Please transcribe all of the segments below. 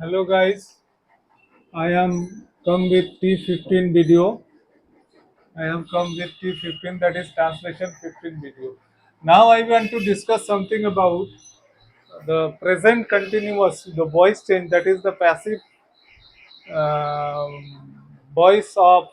Hello guys, I am come with T15 video. I am come with T15, that is translation 15 video. Now I want to discuss something about the present continuous, the voice change, that is the passive voice of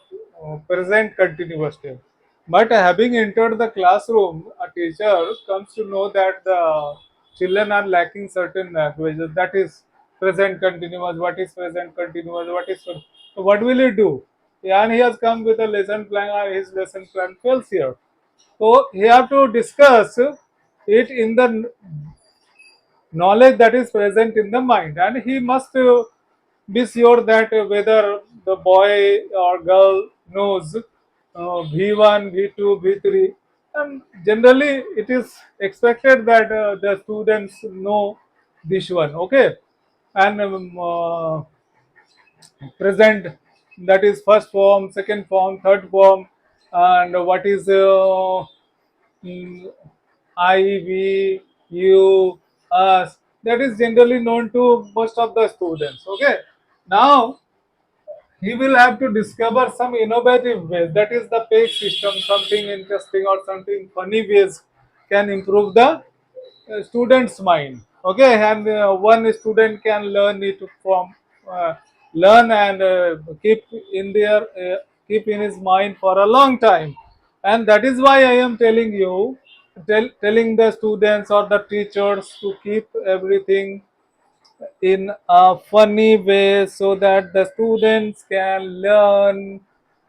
present continuous tense. But having entered the classroom, a teacher comes to know that the children are lacking certain languages. That is present continuous. What is present continuous? So what will he do? And he has come with a lesson plan, or his lesson plan fails here. So he have to discuss it in the knowledge that is present in the mind, and he must be sure that whether the boy or girl knows v1 v2 v3, and generally it is expected that the students know this one, okay. And present, that is first form, second form, third form, and what is mm, I, we, you, us. That is generally known to most of the students. Okay. Now he will have to discover some innovative ways. That is the page system, something interesting or something funny ways can improve the student's mind. Okay, and one student can learn it from learn and keep in their keep in his mind for a long time, and that is why I am telling you, telling the students or the teachers to keep everything in a funny way so that the students can learn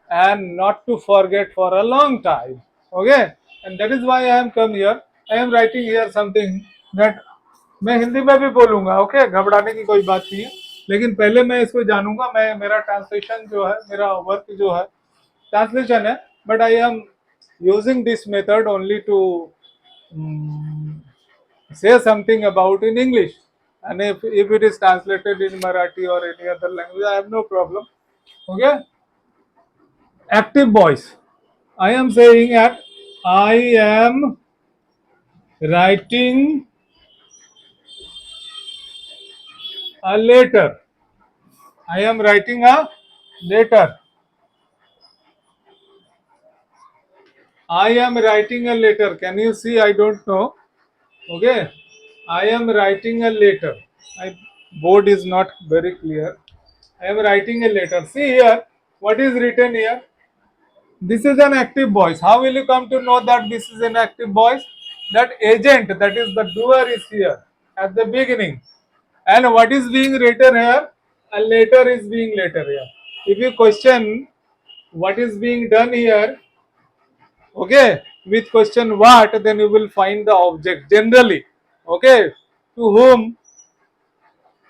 and not to forget for a long time, okay. And that is why I am come here. I am writing here something that मैं हिंदी में भी बोलूंगा, okay, घबराने की कोई बात नहीं है, लेकिन पहले मैं इसको जानूंगा। मैं मेरा ट्रांसलेशन जो है, मेरा वर्क जो है ट्रांसलेशन है, but I am using this method only to say something about in English. And if it is translated in Marathi or any other language, I have no problem. Okay? Active voice. I am saying that I am writing a letter. I am writing a letter. I am writing a letter. Can you see? I don't know. Okay. I am writing a letter. My board is not very clear. I am writing a letter. See here. What is written here? This is an active voice. How will you come to know that this is an active voice? That agent, that is the doer, is here at the beginning. And what is being written here? A letter is being written here. If you question what is being done here, okay, with question what, then you will find the object generally. Okay, to whom,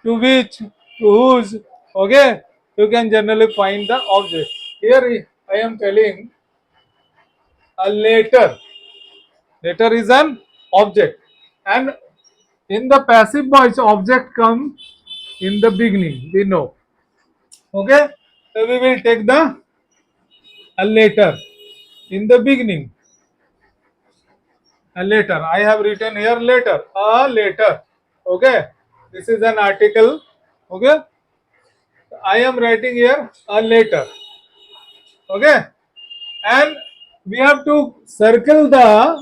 to which, to whose, okay, you can generally find the object. Here I am telling a letter. Letter is an object, and in the passive voice, object come in the beginning. We know. Okay, so we will take the a letter in the beginning. A letter. I have written here letter. A letter. Okay, this is an article. Okay, I am writing here a letter. Okay, and we have to circle the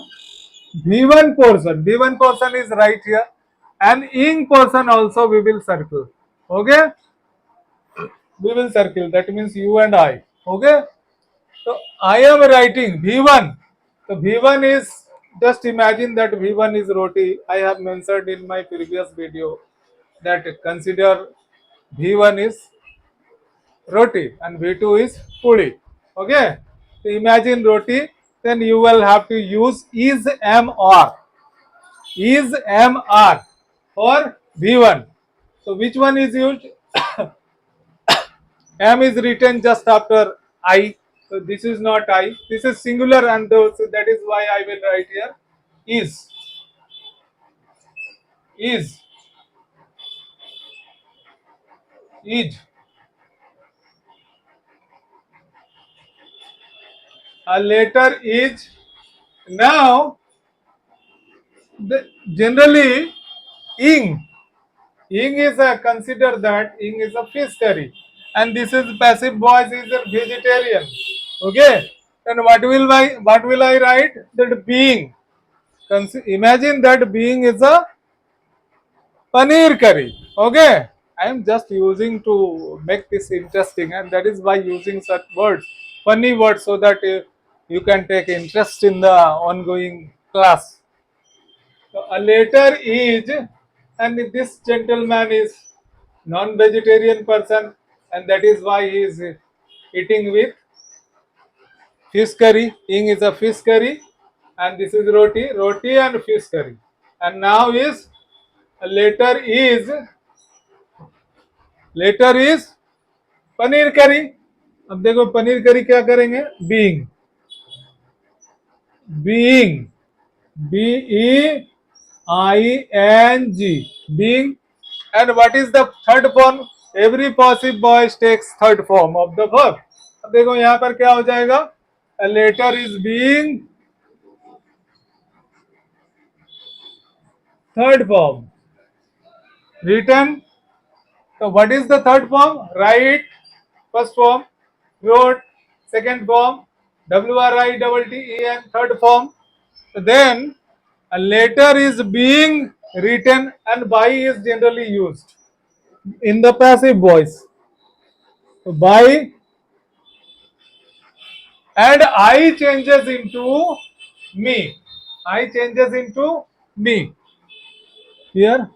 V1 portion. V1 portion is right here, and ing portion also we will circle. Okay, we will circle. That means you and I. Okay, so I am writing V1. So V1 is, just imagine that V1 is roti. I have mentioned in my previous video that consider V1 is roti and V2 is puri. Okay, so imagine roti. Then you will have to use is, am, or. Is, am, are for V1. So which one is used? Am is written just after I. So this is not I. This is singular, and so that is why I will write here is. Is. Is. A letter is. Now, generally, ing. Ing is a, consider that ing is a fish curry, and this is passive voice is a vegetarian. Okay, and what will I write? That being. Imagine that being is a paneer curry. Okay, I am just using to make this interesting, and that is by using such words, funny words, so that you can take interest in the ongoing class. So a later is, and this gentleman is non-vegetarian person, and that is why he is eating with fish curry. Ing is a fish curry, and this is roti and fish curry. And now is later is paneer करी. अब देखो पनीर करी क्या करेंगे? Being BEING being. And what is the third form? Every passive voice takes third form of the verb. अब देखो यहाँ पर क्या हो जाएगा? A letter is being third form written. So what is the third form? Write first form, wrote second form, WRITTEN third form. Then a letter is being written and by is generally used in the passive voice. So by and I changes into me. I changes into me here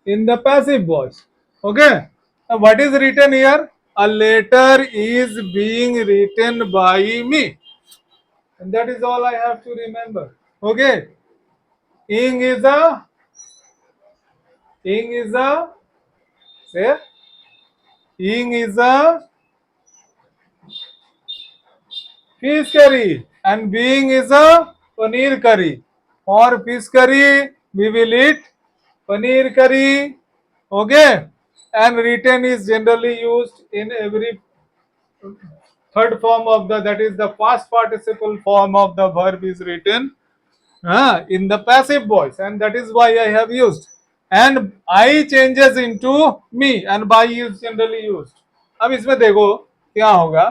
in the passive voice. Okay. Now what is written here? A letter is being written by me. And that is all I have to remember. Okay. Ing is a ing is a say ing is a fish curry and being is a paneer curry. For fish curry we will eat paneer curry. Okay. And written is generally used in every third form of the, that is the past participle form of the verb is written in the passive voice, and that is why I have used. And I changes into me and by is generally used. अब इसमें देखो क्या होगा.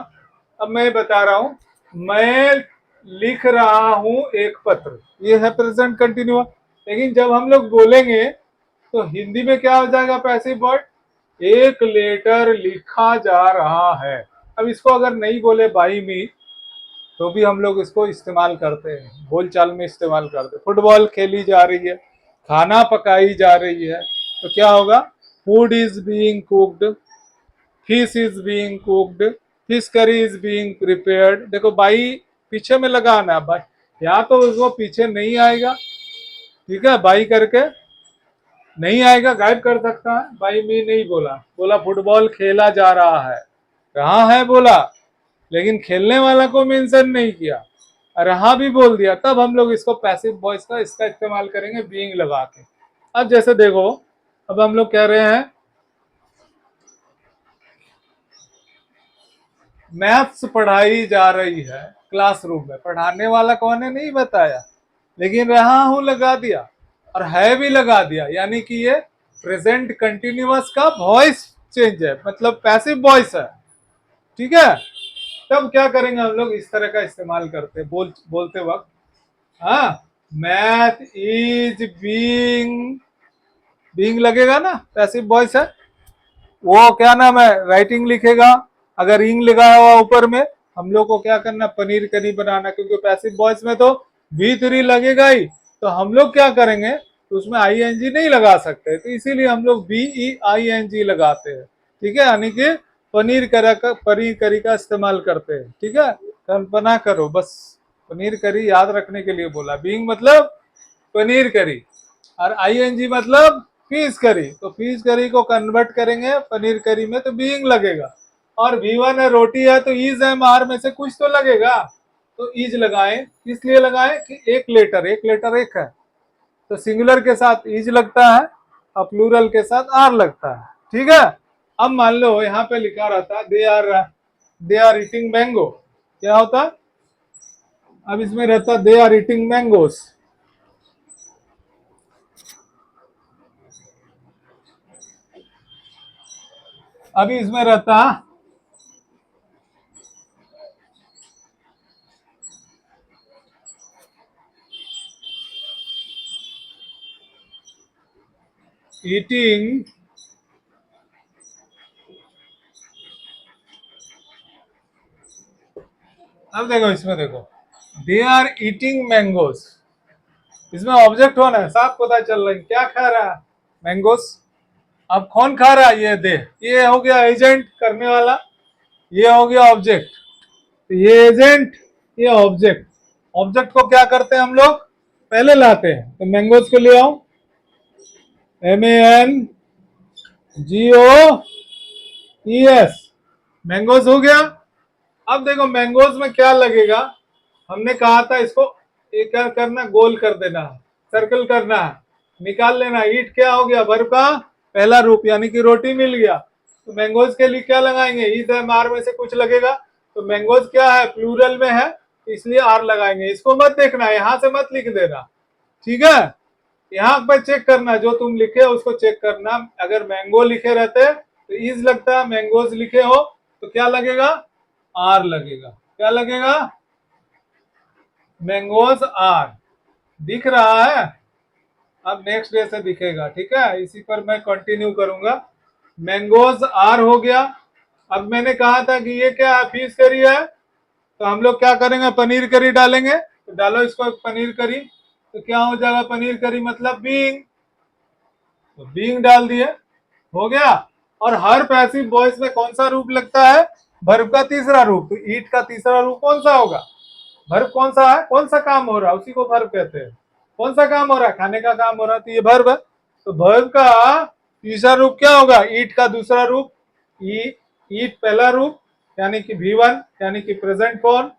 अब मैं बता रहा हूं, मैं लिख रहा हूं एक पत्र, ये है प्रेजेंट कंटिन्यूअस. लेकिन जब हम लोग बोलेंगे तो हिंदी में क्या हो जाएगा? Passive word. एक लेटर लिखा जा रहा है. अब इसको अगर नहीं बोले बाई मी, तो भी हम लोग इसको इस्तेमाल करते हैं, बोलचाल में इस्तेमाल करते हैं. फुटबॉल खेली जा रही है, खाना पकाई जा रही है, तो क्या होगा? Food is being cooked, fish is being cooked, fish curry is being prepared. देखो बाई पीछे में लगाना है. बाई या तो उसको पीछे नहीं आएगा, ठीक है, बाई करके नहीं आएगा, गायब कर सकता है. बाई मी नहीं बोला, बोला फुटबॉल खेला जा रहा है बोला, लेकिन खेलने वाला को मेंशन नहीं किया, रहा भी बोल दिया, तब हम लोग इसको पैसिव वॉइस का इसका इस्तेमाल करेंगे बीइंग लगा के. अब जैसे देखो, अब हम लोग कह रहे हैं मैथ्स पढ़ाई जा रही है क्लासरूम में. पढ़ाने वाला कौन है नहीं बताया, लेकिन रहा हूं लगा दिया और है भी लगा दिया, यानी कि ये प्रेजेंट कंटिन्यूअस का वॉइस चेंज है, मतलब पैसिव वॉइस है. ठीक है. तब क्या करेंगे हम लोग? इस तरह का इस्तेमाल करते हैं बोलते वक्त. हाँ, मैथ इज बीइंग लगेगा ना, पैसिव वॉइस है. वो क्या नाम है, राइटिंग लिखेगा. अगर इंग लगाया हुआ ऊपर में, हम लोग को क्या करना? पनीर करी बनाना, क्योंकि पैसिव वॉइस में तो V3 लगेगा ही. तो हम लोग क्या करेंगे? तो उसमें ING नहीं लगा सकते, तो इसीलिए हम लोग BEING लगाते हैं. ठीक है, यानी कि पनीर करी का इस्तेमाल करते हैं. ठीक है, कल्पना करो बस. पनीर करी याद रखने के लिए बोला. बीइंग मतलब पनीर करी और ING मतलब फिश करी. तो फिश करी को कन्वर्ट करेंगे पनीर करी में, तो बीइंग लगेगा. और V1 है, रोटी है, तो इज एम आर में से कुछ तो लगेगा, तो इज लगाएं. इसलिए लगाएं कि एक लेटर एक है, तो सिंगुलर के साथ इज लगता है और प्लूरल के साथ आर लगता है. ठीक है. अब मान लो यहाँ पे लिखा रहता दे आर ईटिंग मैंगो, क्या होता? अब इसमें रहता दे आर ईटिंग मैंगोस. अभी इसमें रहता ईटिंग अब देखो इसमें देखो दे आर ईटिंग मैंगोज, इसमें ऑब्जेक्ट होना है, साफ पता चल रहा है क्या खा रहा है, मैंगोज। अब कौन खा रहा है ये दे, ये हो गया एजेंट करने वाला, ये हो गया ऑब्जेक्ट। तो ये एजेंट ये ऑब्जेक्ट, ऑब्जेक्ट को क्या करते हैं हम लोग पहले लाते हैं, तो मैंगोज को ले आओ, MANGOES, मैंगोज हो गया। अब देखो मैंगोज में क्या लगेगा, हमने कहा था इसको एक क्या करना, गोल कर देना, सर्कल करना है, निकाल लेना। ईट क्या हो गया, वर्ब का पहला रूप यानी कि रोटी मिल गया। तो मैंगोज के लिए क्या लगाएंगे, ईज है मार में से कुछ लगेगा, तो मैंगोज क्या है प्लूरल में है इसलिए आर लगाएंगे। इसको मत देखना, यहां से मत लिख देना, ठीक है। यहाँ पर चेक करना, जो तुम लिखे हो उसको चेक करना। अगर मैंगो लिखे रहते तो इज लगता है, मैंगोज लिखे हो तो क्या लगेगा, आर लगेगा। क्या लगेगा, मैंगोज आर। दिख रहा है, अब नेक्स्ट डे से दिखेगा, ठीक है। इसी पर मैं कंटिन्यू करूंगा। मैंगोज आर हो गया। अब मैंने कहा था कि ये क्या है, फिश करी है, तो हम लोग क्या करेंगे, पनीर करी डालेंगे। तो डालो इसको पनीर करी, तो क्या हो जाएगा पनीर करी मतलब बीइंग, तो बीइंग डाल दिए, हो गया। और हर पैसिव वॉइस में कौन सा रूप लगता है, वर्ब का तीसरा रूप। तो ईट का तीसरा रूप कौन सा होगा, वर्ब कौन सा है, कौन सा काम हो रहा है उसी को वर्ब कहते हैं। कौन सा काम हो रहा है, खाने का काम हो रहा है, तो ये वर्ब है। तो वर्ब का तीसरा रूप क्या होगा, ईट का दूसरा रूप, ईट पहला रूप यानी कि V1 यानी कि प्रेजेंट फॉर्म,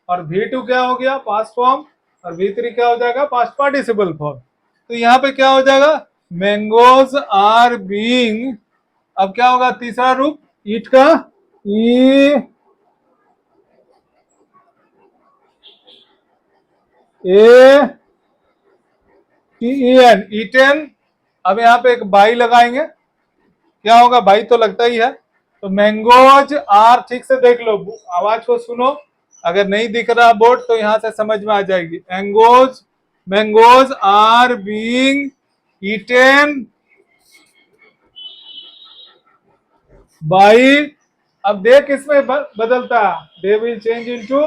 और V2 क्या हो गया पास्ट फॉर्म, और V3 क्या हो जाएगा पास्ट पार्टिसिपल फॉर्म। तो यहाँ पे क्या हो जाएगा, मैंगोज आर बीइंग, अब क्या होगा तीसरा रूप ईट का, E A T E N, eaten. अब यहाँ पे एक बाई लगाएंगे, क्या होगा बाई तो लगता ही है। तो मैंगोज आर, ठीक से देख लो, आवाज को सुनो, अगर नहीं दिख रहा बोर्ड तो यहाँ से समझ में आ जाएगी। Mangoes are being eaten by, अब देख इसमें बदलता है, they will change into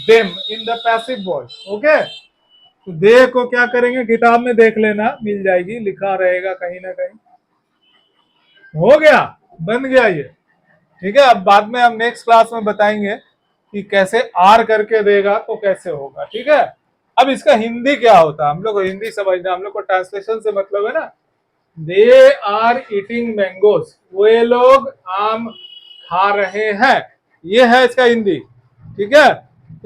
them in the passive voice, okay. तो दे को क्या करेंगे, किताब में देख लेना मिल जाएगी, लिखा रहेगा कहीं ना कहीं। हो गया, बन गया ये, ठीक है। अब बाद में हम नेक्स्ट क्लास में बताएंगे कि कैसे आर करके देगा तो कैसे होगा, ठीक है। अब इसका हिंदी क्या होता है, हम लोग को हिंदी समझना, हम लोग को ट्रांसलेशन से मतलब है ना। दे आर ईटिंग मैंगोज, वे लोग आम खा रहे हैं, ये है इसका हिंदी, ठीक है।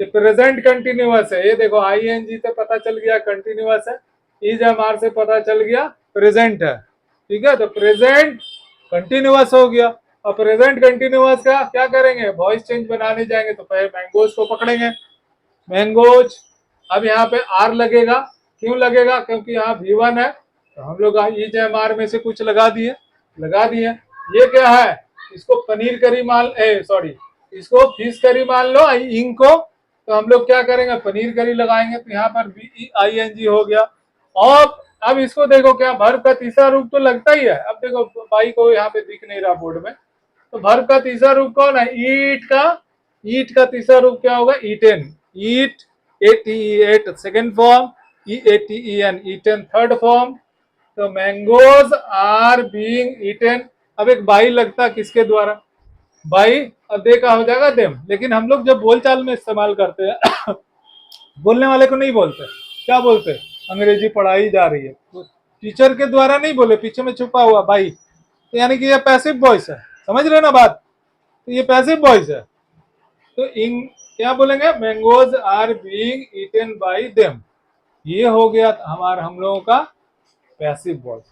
ये प्रेजेंट कंटिन्यूअस है, ये देखो आईएनजी से पता चल गया कंटिन्यूअस है, इज एम आर से पता चल गया प्रेजेंट है, ठीक है। तो प्रेजेंट कंटिन्यूअस हो गया। और प्रेजेंट कंटिन्यूअस का क्या करेंगे, वॉइस चेंज बनाने जाएंगे तो पहले मैंगोज को पकड़ेंगे, मैंगोज। अब यहाँ पे आर लगेगा, क्यों लगेगा, क्योंकि यहाँ V1 है, तो हम लोग ईज एम आर में से कुछ लगा दिए। ये क्या है, इसको पनीर करी मान, सॉरी, इसको फिश करी मान लो इंग को, तो हम लोग क्या करेंगे पनीर करी लगाएंगे, तो यहाँ पर VEING हो गया। और अब इसको देखो, क्या वर्ब का तीसरा रूप तो लगता ही है। अब देखो बाई को यहाँ पे दिख नहीं रहा बोर्ड में, तो वर्ब का तीसरा रूप कौन है, ईट का तीसरा रूप क्या होगा, ईटेन, ईट ATE8 second form, EATEN eaten third form. तो मैंगोज आर बीइंग ईटेन, अब एक बाई लगता किसके द्वारा, बाई, अब देखा हो जाएगा देम। लेकिन हम लोग जब बोलचाल में इस्तेमाल करते हैं बोलने वाले को नहीं बोलते, क्या बोलते, अंग्रेजी पढ़ाई जा रही है तो टीचर के द्वारा नहीं बोले, पीछे में छुपा हुआ बाई, तो यानी कि ये पैसिव वॉइस है, समझ रहे ना बात, तो ये पैसिव वॉइस है। तो इन क्या बोलेंगे, mangoes are being eaten by them, ये हो गया हम लोगों का पैसिव वॉइस।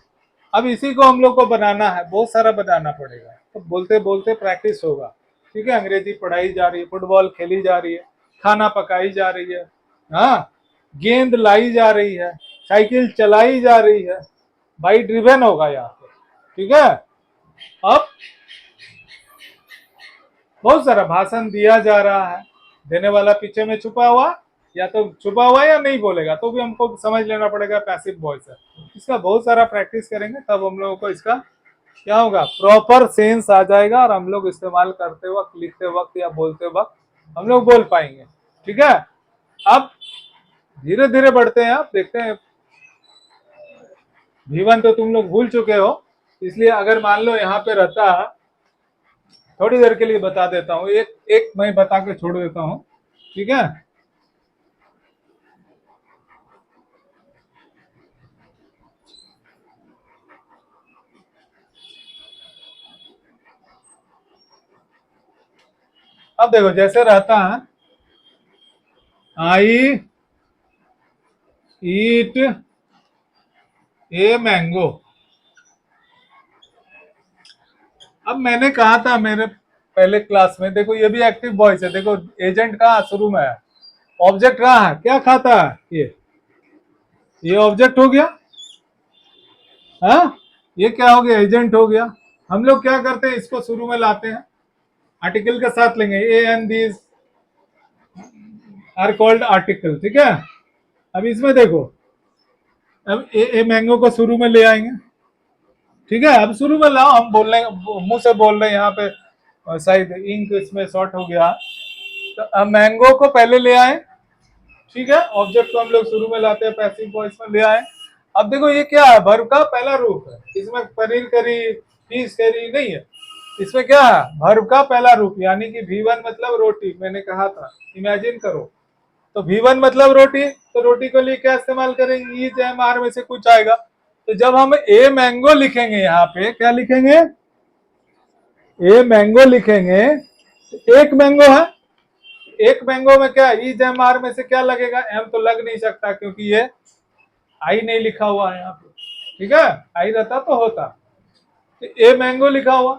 अब इसी को हम लोग को बनाना है, बहुत सारा बनाना पड़ेगा, तो बोलते बोलते प्रैक्टिस होगा, ठीक है। अंग्रेजी पढ़ाई जा रही है, फुटबॉल खेली जा रही है, खाना पकाई जा रही है, हाँ, गेंद लाई जा रही है, साइकिल चलाई जा रही है, बाई ड्रिवन होगा यहाँ पे, ठीक है। अब बहुत सारा भाषण दिया जा रहा है, देने वाला पीछे में छुपा हुआ, या तो छुपा हुआ या नहीं बोलेगा तो भी हमको समझ लेना पड़ेगा पैसिव वॉइस है। इसका बहुत सारा प्रैक्टिस करेंगे तब हम लोगों को इसका क्या होगा, प्रॉपर सेंस आ जाएगा और हम लोग इस्तेमाल करते वक्त, लिखते वक्त या बोलते वक्त हम लोग बोल पाएंगे। ठीक है, अब धीरे धीरे बढ़ते हैं, आप देखते हैं जीवन तो तुम लोग भूल चुके हो, इसलिए अगर मान लो यहाँ पे रहता, थोड़ी देर के लिए बता देता हूँ, एक एक मैं बता के छोड़ देता हूँ। ठीक है, अब देखो जैसे रहता है, आई ईट ए मैंगो। अब मैंने कहा था मेरे पहले क्लास में, देखो ये भी एक्टिव वॉइस है, देखो एजेंट कहाँ शुरू में है, ऑब्जेक्ट कहाँ है, क्या खाता है ये ऑब्जेक्ट हो गया, हाँ ये क्या हो गया, एजेंट हो गया। हम लोग क्या करते हैं, इसको शुरू में लाते हैं, आर्टिकल के साथ लेंगे, a and these are called article. ठीक है, अब इसमें देखो, अब ए मैंगो को शुरू में ले आएंगे। ठीक है, अब शुरू में लाओ, हम बोल रहे मुंह से बोल रहे हैं, यहाँ पे शायद इंक इसमें शॉर्ट हो गया, तो अब मैंगो को पहले ले आए। ठीक है, ऑब्जेक्ट को हम लोग शुरू में लाते हैं, पैसिव वॉइस में ले आए। अब देखो ये क्या है, वर्ब का पहला रूप है, इसमें पनीर करी, फिश करी नहीं है, इसमें क्या है, वर्ब का पहला रूप, यानी कि V1 मतलब रोटी, मैंने कहा था, इमेजिन करो, तो V1 मतलब रोटी, तो रोटी के लिए क्या इस्तेमाल करेंगे, ई एम आर में से कुछ आएगा। तो जब हम ए मैंगो लिखेंगे, यहाँ पे क्या लिखेंगे, ए मैंगो लिखेंगे, तो एक मैंगो है, एक मैंगो में क्या ई एम आर में से क्या लगेगा, एम तो लग नहीं सकता क्योंकि ये आई नहीं लिखा हुआ है यहाँ पे। ठीक है, आई रहता तो होता, तो ए मैंगो लिखा हुआ,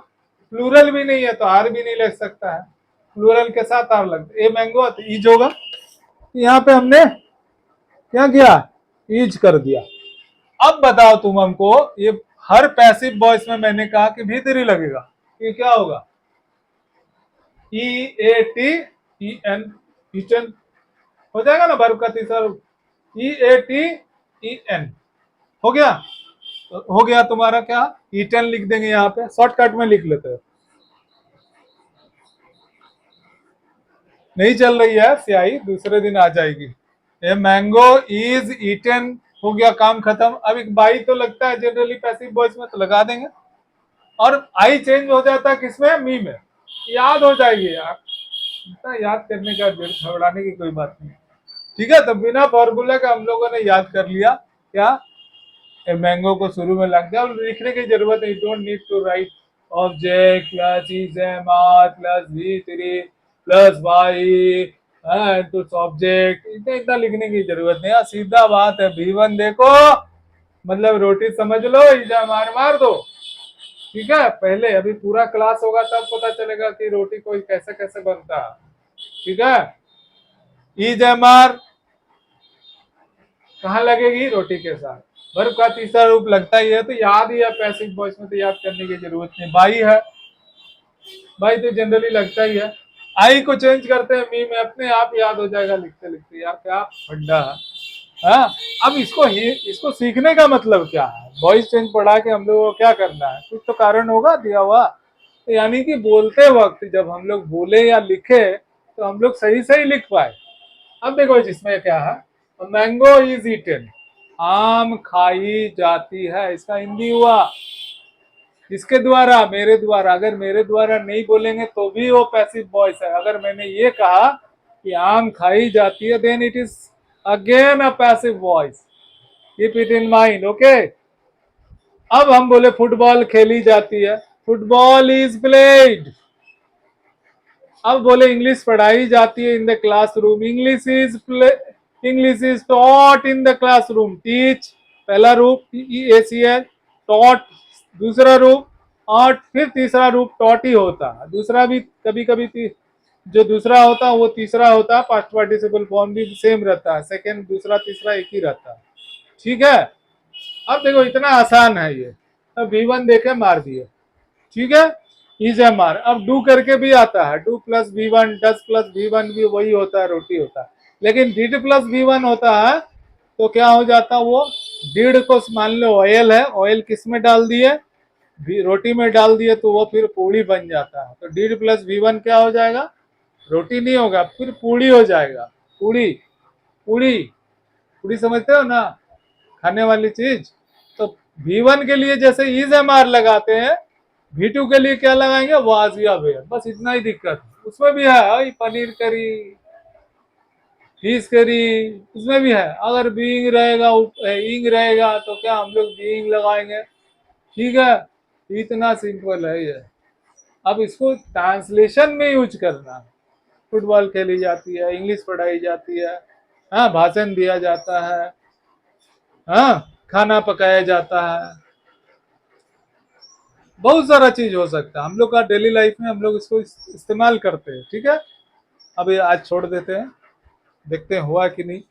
प्लूरल भी नहीं है तो आर भी नहीं लग सकता है, प्लूरल के साथ आर लगता, ए मैंगो तो ईज होगा, यहाँ पे हमने क्या किया, ईज कर दिया। अब बताओ तुम हमको, ये हर पैसिव वॉइस में मैंने कहा कि भीतरी लगेगा, ये क्या होगा, E A T E N, eaten हो जाएगा ना, वर्ब का तीसरा रूप, ई ए टी ई एन हो गया, तो हो गया तुम्हारा क्या, ईटन लिख देंगे, यहाँ पे शॉर्टकट में लिख लेते हैं, नहीं चल रही है स्याही, दूसरे दिन आ जाएगी। ए मैंगो इज ईटन हो गया, काम खत्म। अब एक बाई तो लगता है जनरली पैसिव वॉइस में, तो लगा देंगे, और आई चेंज हो जाता है किसमें, मी में, याद हो जाएगी यार, इतना याद करने का, घबराने की कोई बात नहीं। ठीक है, तो बिना फॉर्मूला का हम लोगों ने याद कर लिया क्या, ए मैंगो को शुरू में लग गया, लिखने की जरूरत नहीं, don't need to write object plus is am are plus V3 plus by to object, इतना इतना लिखने की जरूरत नहीं है, सीधा बात है, V1 देखो मतलब रोटी समझ लो, इजा मार मार दो। ठीक है, पहले अभी पूरा क्लास होगा तब पता चलेगा कि रोटी कोई कैसे कैसे बनता है। ठीक है, इज एम आर कहाँ लगेगी, रोटी के साथ, वर्ब का तीसरा रूप लगता ही है, तो याद ही है, पैसिव वॉइस में तो याद करने की जरूरत नहीं, बाई है, बाई तो जनरली लगता ही है, आई को चेंज करते हैं मी में, अपने आप याद हो जाएगा लिखते लिखते, यार क्या फंडा है। हाँ, अब इसको सीखने का मतलब क्या है, वॉइस चेंज पढ़ा के हम लोगों को क्या करना है, कुछ तो कारण होगा दिया हुआ, तो यानी कि बोलते वक्त जब हम लोग बोले या लिखे तो हम लोग सही सही लिख पाए। अब देखो जिसमें क्या है, मैंगो इज ईटन, आम खाई जाती है, इसका हिंदी हुआ, किसके द्वारा, मेरे द्वारा, अगर मेरे द्वारा नहीं बोलेंगे तो भी वो पैसिव वॉइस है, अगर मैंने ये कहा कि आम खाई जाती है, then it is again a passive voice, keep it in mind. Okay, अब हम बोले फुटबॉल खेली जाती है, फुटबॉल इज प्लेड। अब बोले इंग्लिश पढ़ाई जाती है in the classroom, English is taught in the classroom, teach पहला रूप TEACH, टॉट दूसरा रूप, और फिर तीसरा रूप टॉट ही होता, दूसरा भी कभी कभी जो दूसरा होता है वो तीसरा होता है, पास्ट पार्टिसिपल फॉर्म भी सेम रहता है, सेकंड दूसरा तीसरा एक ही रहता है। ठीक है, अब देखो इतना आसान है ये, अब V1 देके मार दिए। ठीक है, इज एम आर। अब डू करके भी आता है, do plus V one, does plus V one भी वही होता है, रोटी होता है। लेकिन डिड प्लस वी वन होता है तो क्या हो जाता है वो, डिड को मान लो ऑयल है, ऑयल किस में डाल दिए, रोटी में डाल दिए, तो वो फिर पूड़ी बन जाता है। तो डिड प्लस वी वन क्या हो जाएगा, रोटी नहीं होगा, फिर पूड़ी हो जाएगा। पूड़ी, पूड़ी, पूड़ी समझते हो ना, खाने वाली चीज। तो V1 के लिए जैसे इज एम आर लगाते हैं, V2 के लिए क्या लगाएंगे, वाजिया वेयर। बस इतना ही दिक्कत है। उसमें भी है भाई, पनीर करी, फिश करी, उसमें भी है। अगर बीइंग रहेगा, इंग रहेगा, तो क्या हम लोग बीइंग लगाएंगे। ठीक है, इतना सिंपल है ये। अब इसको ट्रांसलेशन में यूज करना है। फुटबॉल खेली जाती है, इंग्लिश पढ़ाई जाती है, हाँ, भाषण दिया जाता है, हाँ, खाना पकाया जाता है, बहुत सारा चीज हो सकता है। हम लोग का डेली लाइफ में हम लोग इसको इस्तेमाल करते हैं। ठीक है, अभी आज छोड़ देते हैं, देखते हैं हुआ कि नहीं।